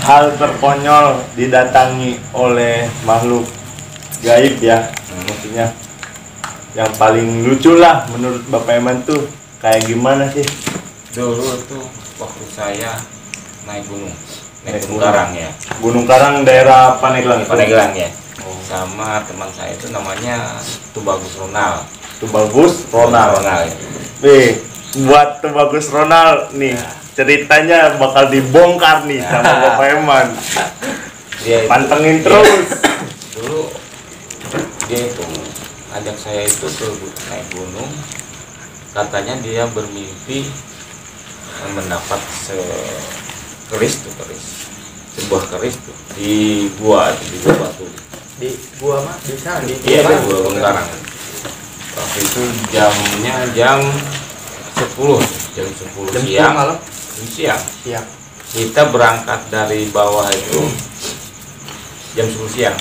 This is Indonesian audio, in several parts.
hal terkonyol didatangi oleh makhluk gaib ya, maksudnya yang paling lucu lah menurut Bapak Eman tuh kayak gimana sih? Dulu tuh waktu saya naik gunung Karang ya. Gunung Karang daerah Paneglang. Paneglang ya. Sama teman saya itu namanya Tubagus Ronald. Tubagus Ronald. Ya. Buat Tubagus Ronald nih, ceritanya bakal dibongkar nih sama Bapak Eman. Pantengin terus. Dulu dia itu ajak saya itu ke naik gunung. Katanya dia bermimpi mendapat sebuah keris tuh di gua batu. Di gua mah di sana di gua Gunung Karang. Waktu itu jamnya jam 10 siang. Malam Siang. Kita berangkat dari bawah itu jam 10 siang.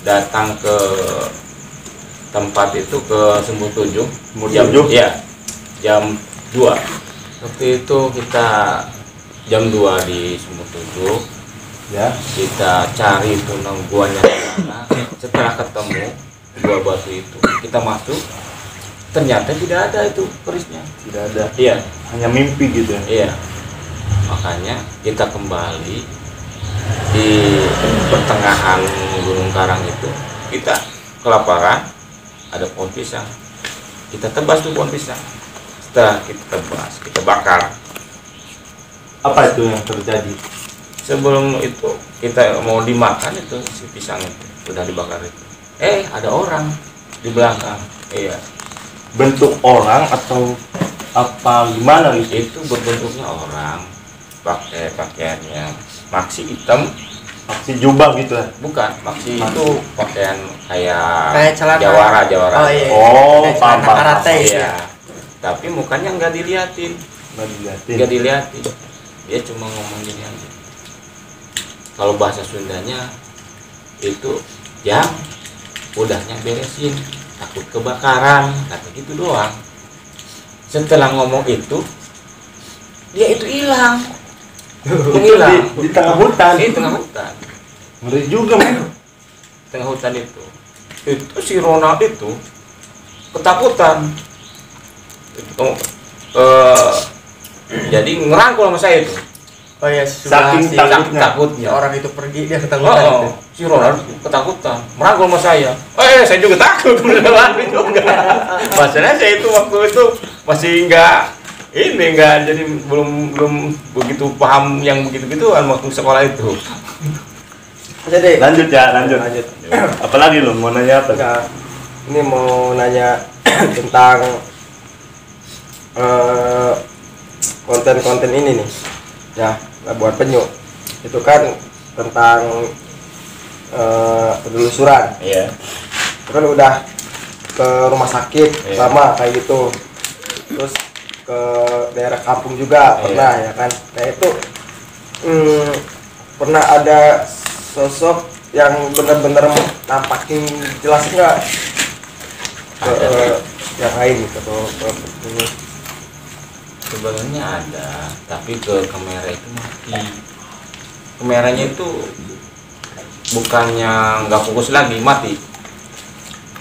Datang ke tempat itu ke Sumur Tujuh. Jam 2. Waktu itu kita jam 2 di Sumur Tujuh. Ya. Kita cari itu guanya di mana. Setelah ketemu gua batu itu, kita masuk. Ternyata tidak ada itu kerisnya. Tidak ada. Iya. Hanya mimpi gitu. Iya. Makanya kita kembali di pertengahan Gunung Karang itu, kita kelaparan, ada pohon pisang. Kita tebas tuh pohon pisang. Setelah kita tebas, kita bakar. Apa itu yang terjadi? Sebelum itu kita mau dimakan itu si pisang itu udah dibakar itu. Ada orang di belakang. Iya. Bentuk orang atau apa gimana gitu? Itu berbentuknya orang, pakai pakaiannya maksi hitam. Maksi jubah gitu ya? Bukan, maksi itu pakaian kayak celana jawara. Oh, iya. Paham. Karate. Iya. Tapi mukanya nggak diliatin. Dia cuma ngomong gini aja. Kalau bahasa Sundanya itu yang udahnya beresin, takut kebakaran, kata gitu doang. Setelah ngomong itu, dia itu hilang. Menghilang di tengah hutan. Di tengah hutan. Ngeri juga, men. Tengah hutan itu si Ronald itu ketakutan. Jadi ngerangkul sama saya itu. Oh ya, saking takutnya orang itu pergi dia ketakutan. Si Ronald ketakutan, merangkul sama saya. Saya juga takut, lari juga. Masalahnya saya itu waktu itu masih enggak jadi belum begitu paham yang begitu-gituan waktu sekolah itu. Jadi lanjut. Apalagi lo mau nanya apa? Nah, ini mau nanya tentang konten-konten ini nih. Ya, buat penyu. Itu kan tentang penelusuran. Iya. Kan udah ke rumah sakit sama kayak gitu. Terus ke daerah kampung juga pernah ya kan. Nah itu pernah ada sosok yang benar-benar nampakin jelas nggak ke yang lain gitu ini? Sebenarnya ada, tapi ke kamera itu mati. Kameranya itu bukannya nggak fokus lagi, mati.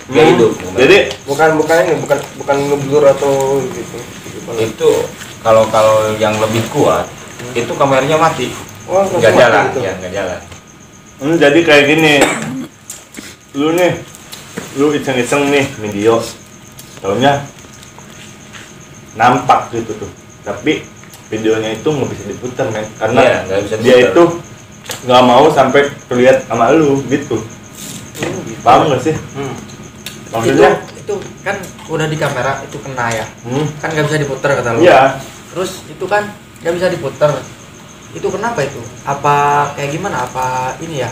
Dia hidup. Jadi bukan ngeblur atau gitu. Itu kalau yang lebih kuat itu kameranya mati. Nggak jalan, gitu. Ya nggak jalan. Jadi kayak gini, lu iseng-iseng nih video, tahunya nampak gitu tuh, tapi videonya itu nggak bisa diputar, men, karena dia itu nggak mau sampai terlihat sama lu gitu. Paham nggak sih? Maksudnya itu kan udah di kamera itu kena ya, kan nggak bisa diputar kata lu. Iya. Terus itu kan nggak bisa diputar. Itu kenapa itu? Apa kayak gimana? Apa ini ya?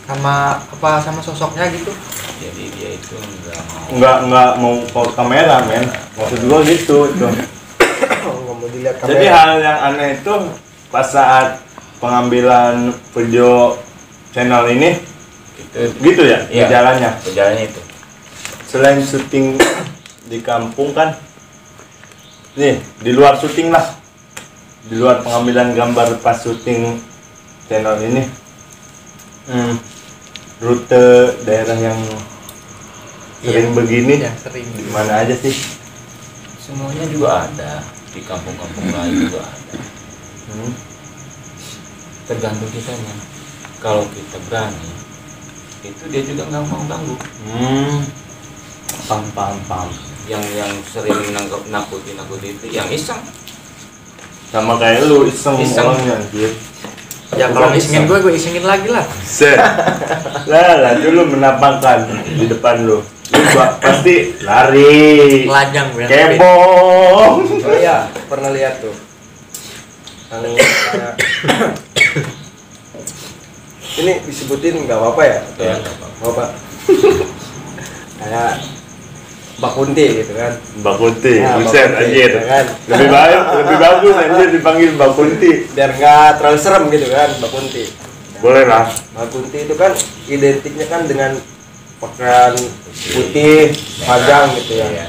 Sama sosoknya gitu? Jadi dia itu nggak mau paus kamera, men. Maksud gua gitu itu. Nggak mau dilihat kamera. Jadi hal yang aneh itu pas saat pengambilan video channel ini itu gitu ya, jalannya itu. Selain syuting di kampung kan, nih di luar syuting lah, di luar pengambilan gambar pas syuting channel ini rute daerah yang sering begini yang sering di mana aja sih? Semuanya juga ada, di kampung-kampung lain juga ada. Tergantung kitanya. Kalau kita berani, itu dia juga nggak mau ganggu. Paham. Yang sering nakuti itu yang iseng. Sama kayak lu iseng. Orangnya anjir. Ya kalau isengin gue isengin lagi lah. Set. lah dulu menampakkan di depan lu pasti lari. Lajang gue. Kebong. Oh iya, pernah lihat tuh. Yang kayak ini disebutin nggak apa-apa ya? Ya, apa? Kayak Mbak Kunti gitu kan. Mbak Kunti, Ya, Mbak buset Kunti, anjir. ya kan? Lebih bagus anjir dipanggil Mbak Kunti. Biar nggak terlalu serem gitu kan, Mbak Kunti. Boleh lah. Mbak Kunti itu kan identiknya kan dengan pakaian putih, panjang gitu ya. Iya.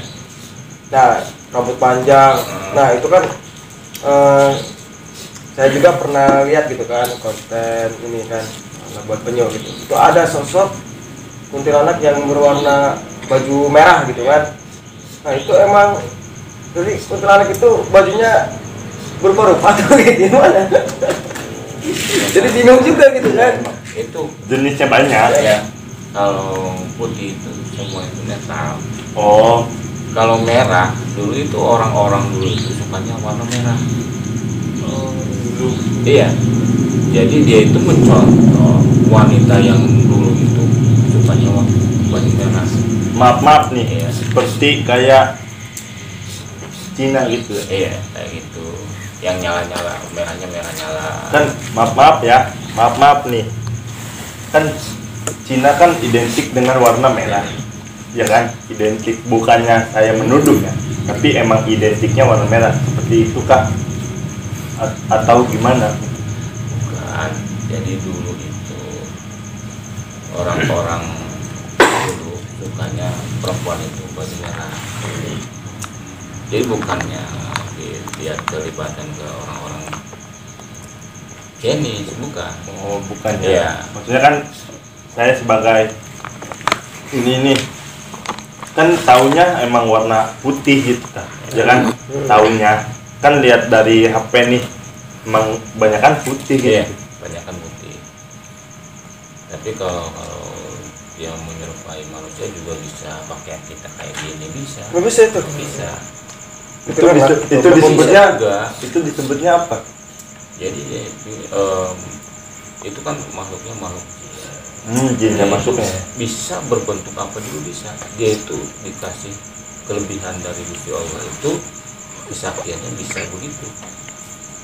Nah, rambut panjang. Nah, itu kan saya juga pernah lihat gitu kan konten ini kan buat penyu gitu. Itu ada sosok kuntilanak yang berwarna baju merah gitu kan. Nah, itu emang jadi kuntilanak itu bajunya berubah-ubah atau kayak gimana? Jadi bingung juga gitu kan. Itu Jenisnya banyak. ya. Kalau putih itu semua itu netral. Oh, Kalau merah dulu itu orang-orang dulu itu sukanya warna merah. dulu. Iya. Jadi dia itu mencontoh wanita yang dulu itu sukanya baju merah. Maaf nih, Iya. seperti kayak Cina gitu ya. Iya, kayak gitu. Yang nyala-nyala, merahnya merah nyala. Kan maaf ya, maaf nih. Kan Cina kan identik dengan warna merah. Ya kan? Identik, bukannya saya menuduh ya, tapi emang identiknya warna merah. Seperti itu kah? Atau gimana? Bukan. Jadi dulu itu orang-orang dulu sukanya perempuan itu baju merah. Jadi bukannya dia terlibatan ke orang-orang Kenny, bukan. Oh, bukan Iya. ya. Maksudnya kan saya sebagai ini nih kan taunya emang warna putih gitu kan. Ya kan? Taunya kan lihat dari HP nih emang kebanyakan putih gitu. Iya, banyak kan putih. Tapi kalau dia menyerupai manusia juga bisa pakaian kita kayak gini bisa. Nggak bisa itu. Bisa. Itu disebutnya juga. itu disebutnya apa? Jadi itu kan makhluk Jin yang masuknya. bisa berbentuk apa dulu bisa. Dia itu dikasih kelebihan dari Gusti Allah itu kesaktiannya bisa begitu.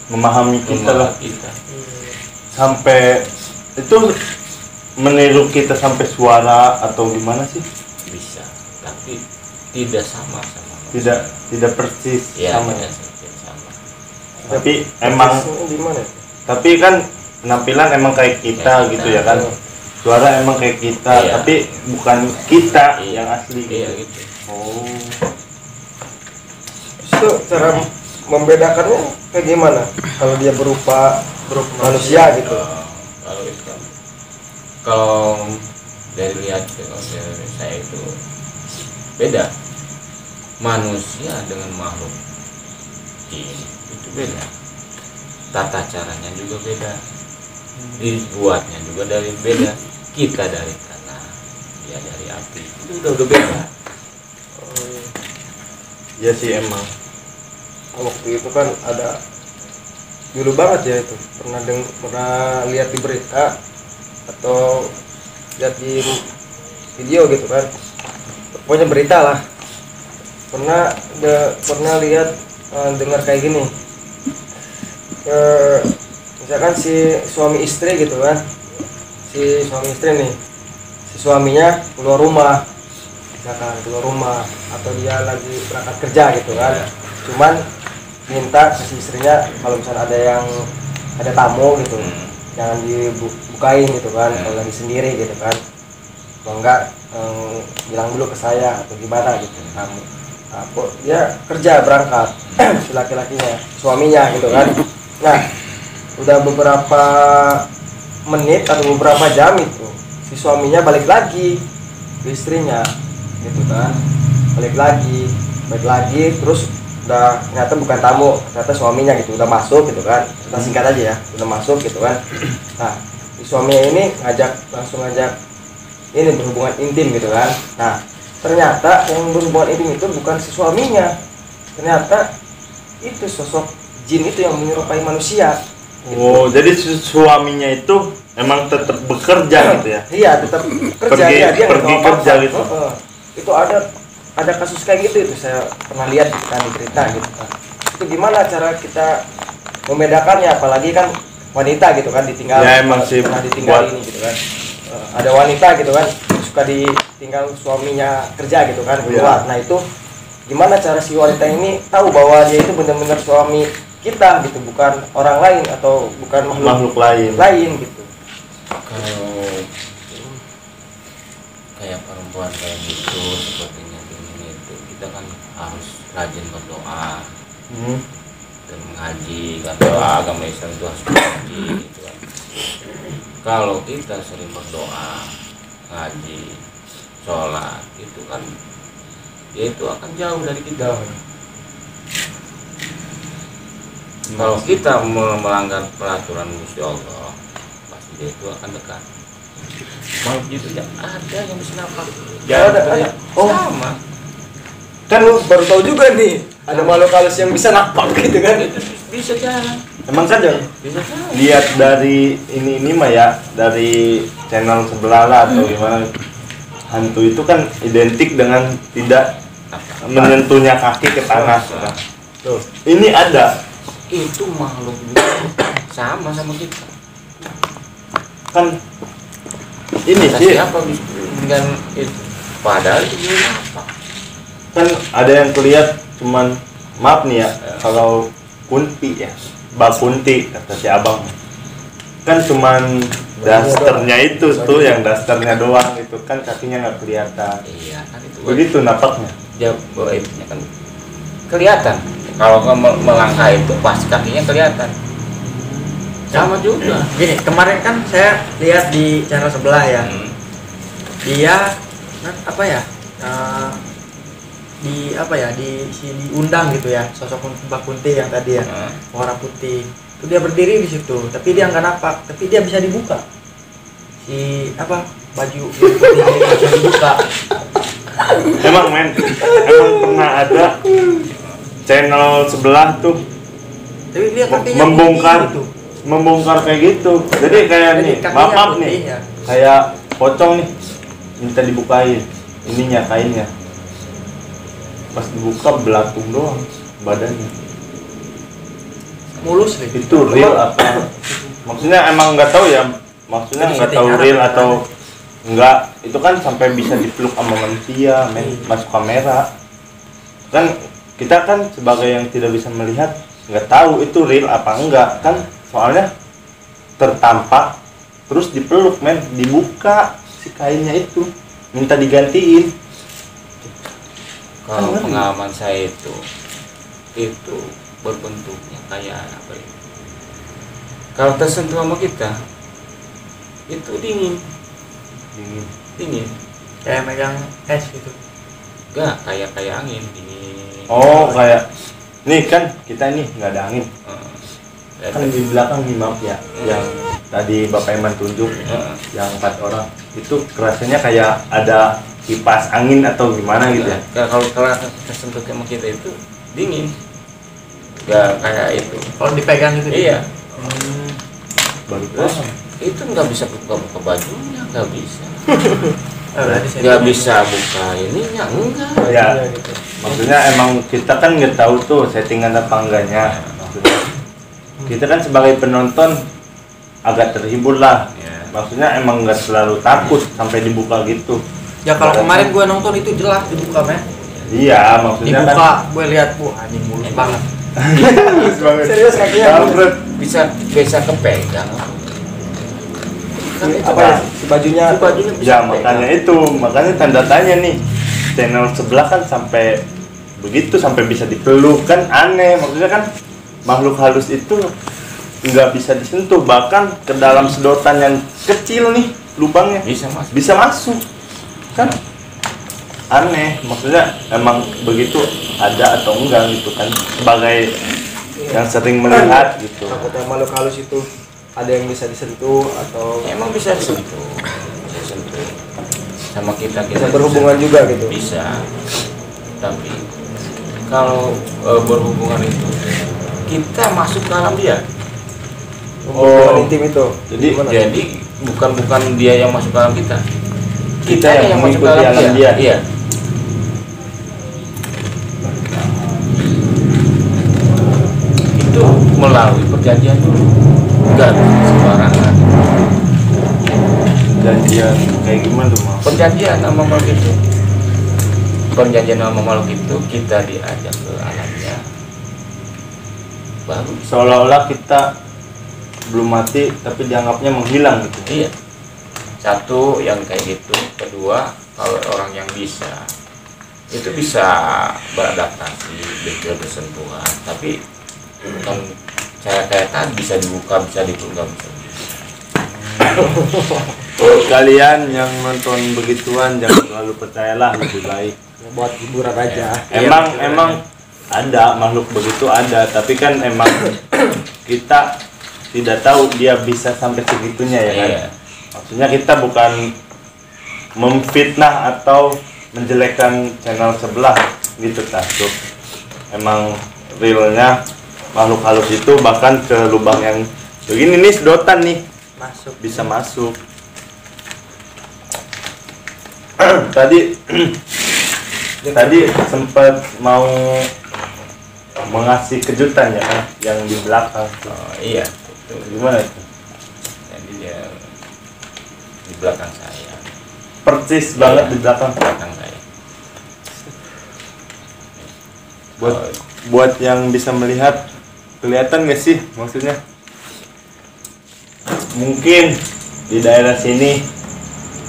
Memahami kita lah. Kita. Sampai itu meniru kita sampai suara atau gimana sih? Bisa, tapi tidak sama manusia. Tidak persis Ya, sama. tidak sama. Tapi emang Gimana? tapi kan penampilan emang kayak kita Kayak gitu kita. ya kan. Suara emang kayak kita, Iya. tapi bukan kita Iya. yang asli. Iya gitu. Oh. Itu cara membedakannya kayak gimana? Kalau dia berupa manusia gitu. Kalau itu kan, kalau dari lihat kalau dari saya itu beda. Manusia dengan makhluk jin itu beda. Tata caranya juga beda. Dibuatnya juga dari beda. Kita dari tanah, dia dari api. Itu udah beda. Iya sih emang. Waktu itu kan ada dulu banget ya itu pernah lihat di berita atau lihat di video gitu kan, pokoknya berita lah, pernah lihat dengar kayak gini, misalkan si suami istri gitu kan, si suaminya keluar rumah, misalkan keluar rumah atau dia lagi berangkat kerja gitu kan, cuman minta ke si istrinya kalau misalnya ada tamu gitu, jangan dibukain gitu kan, kalau lagi sendiri gitu kan, kalau enggak bilang dulu ke saya atau gimana gitu tamu. Nah, dia kerja berangkat si laki-lakinya, suaminya gitu kan. Nah, udah beberapa menit atau beberapa jam itu si suaminya balik lagi ke istrinya gitu kan, balik lagi terus udah ternyata bukan tamu, ternyata suaminya gitu udah masuk gitu kan, kita singkat aja ya, udah masuk gitu kan. Nah si suaminya ini langsung ngajak ini berhubungan intim gitu kan. Nah ternyata yang berhubungan intim itu bukan si suaminya, ternyata itu sosok jin itu yang menyerupai manusia gitu. Oh jadi suaminya itu emang tetap bekerja gitu ya? Iya tetap kerja, dia pergi kerja gitu. Itu ada kasus kayak gitu, itu saya pernah lihat kan di berita gitu kan. Itu gimana cara kita membedakannya, apalagi kan wanita gitu kan ditinggal, ya emang sih pernah ditinggal ini gitu kan. Ada wanita gitu kan suka ditinggal suaminya kerja gitu kan keluar. Nah itu gimana cara si wanita ini tahu bahwa dia itu benar-benar suami kita gitu, bukan orang lain atau bukan makhluk lain gitu. Kalau kayak perempuan kayak gitu sepertinya ini itu kita kan harus rajin berdoa dan mengaji, kan doa agama Islam itu harus mengaji gitu kan. Kalau kita sering berdoa, ngaji, sholat itu kan ya itu akan jauh dari kita. Kalau kita melanggar peraturan Gusti Allah, pasti dia itu akan dekat. Kalau gitu ya ada yang bisa napak. Ada. Oh sama. Kan lu baru tahu juga nih ada makhluk halus yang bisa napak gitu kan. Itu bisa jalan. Emang kan Bisa jalan. lihat dari ini mah ya, dari channel sebelah lah atau gimana, hantu itu kan identik dengan tidak menyentuhnya kaki ke tanah. Tuh, ini ada Itu makhluk juga sama kita. kan ini Kata sih siapa dengan itu? Padahal itu juga apa? kan ada yang kelihatan cuman maaf nih ya, kalau kunti ya, Mbak Kunti kata si abang kan cuman dasternya itu tuh, yang dasternya doang itu kan, kakinya nggak kelihatan. Iya kan itu. Begitu napaknya. Jauh itu kan kelihatan. Kalau melangkah itu pasti kakinya kelihatan. Sama juga. Gini, kemarin kan saya lihat di channel sebelah ya. Dia apa ya? Diundang gitu ya, sosok Mbak Kunti yang tadi ya, warna putih. Itu dia berdiri di situ, tapi dia nggak napak, tapi dia bisa dibuka. Baju putihnya bisa dibuka. Emang pernah ada channel sebelah tuh Tapi dia kakinya membongkar kayak gitu. Jadi kayak nih, maaf nih, ya. kayak pocong nih, minta dibukain ininya, kainnya. Pas dibuka belatung doang badannya. Mulus nih. Itu real apa? Maksudnya emang nggak tahu ya. Maksudnya nggak tahu real atau enggak. Itu kan sampai bisa dipeluk sama manusia, masuk kamera. Kan kita kan sebagai yang tidak bisa melihat nggak tahu itu real apa enggak kan, soalnya tertampak terus dipeluk dibuka si kainnya itu, minta digantiin. Kalau pengalaman saya itu berbentuknya kayak apa ya? Kalau tersentuh sama kita itu dingin. Kayak megang es gitu. Enggak, kayak angin dingin. Oh kayak nih kan kita nih nggak ada angin. Kan di belakang nih maaf ya, yang tadi Bapak Iman tunjuk, yang 4 orang itu rasanya kayak ada kipas angin atau gimana gitu ya. Kalau tersentuh sama kita itu dingin, nggak kayak itu. Kalau dipegang gitu. Iya. Baru Terus itu nggak bisa buka bajunya, nggak bisa. Berarti Nggak bisa buka ininya, enggak. ya, maksudnya emang kita kan nggak tahu tuh settingan apa enggaknya. Maksudnya kita kan sebagai penonton agak terhibur lah. Maksudnya emang nggak selalu takut sampai dibuka gitu. Ya kalau kemarin gue nonton itu jelas dibuka men. Iya, maksudnya Dibuka, kan gue lihat, anjing mulus banget. Serius kakinya bisa kepegang. Kan apa ya, si bajunya ya makanya tanda tanya nih, channel sebelah kan sampai begitu, sampai bisa dipeluk kan aneh. Maksudnya kan makhluk halus itu nggak bisa disentuh, bahkan ke dalam sedotan yang kecil nih lubangnya bisa masuk kan. Aneh, maksudnya emang begitu ada atau enggak gitu kan, sebagai yang sering melihat gitu. Takutnya makhluk halus itu ada yang bisa disentuh atau emang bisa disentuh, sama kita bisa berhubungan juga gitu. Bisa, tapi kalau berhubungan itu kita masuk ke alam dia. Hubungan intim itu. Jadi bukan dia yang masuk ke alam kita. Kita yang masuk ke alam dia. Iya. Itu melalui perjanjian dulu. Enggak sembarangan. Perjanjian kayak gimana tuh, Mas? Perjanjian sama makhluk itu. Perjanjian sama makhluk itu kita diajak ke alamnya. Baru Seolah-olah kita belum mati tapi dianggapnya menghilang gitu. iya. Satu yang kayak gitu. Kedua, kalau orang yang bisa itu bisa beradaptasi, bisa bersentuhan, tapi bukan saya kayak tadi bisa dibuka, bisa dibuka, bisa. Kalian yang nonton begituan jangan terlalu percayalah, lebih baik Buat hiburan aja. emang ada makhluk begitu ada, tapi kan emang kita tidak tahu dia bisa sampai segitunya ya kan. Iya. Maksudnya kita bukan memfitnah atau menjelekkan channel sebelah gitu Tasuk. Emang realnya makhluk halus itu bahkan ke lubang yang begini nih, sedotan nih bisa masuk. Tadi sempat mau mengasih kejutan ya kan, yang di belakang. Oh, iya. Itu. Gimana itu? Jadi dia di belakang saya. Persis banget di belakang saya. Buat yang bisa melihat, kelihatan nggak sih maksudnya? Mungkin di daerah sini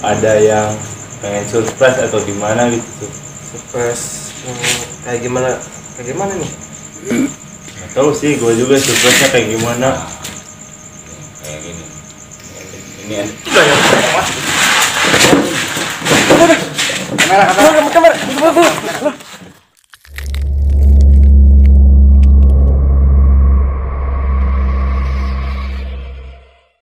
ada yang pengen surprise atau gimana gitu. Surprise kayak gimana nih? Nggak tahu sih, gue juga surprise-nya kayak gimana. Kayak gini. Ini Kamera.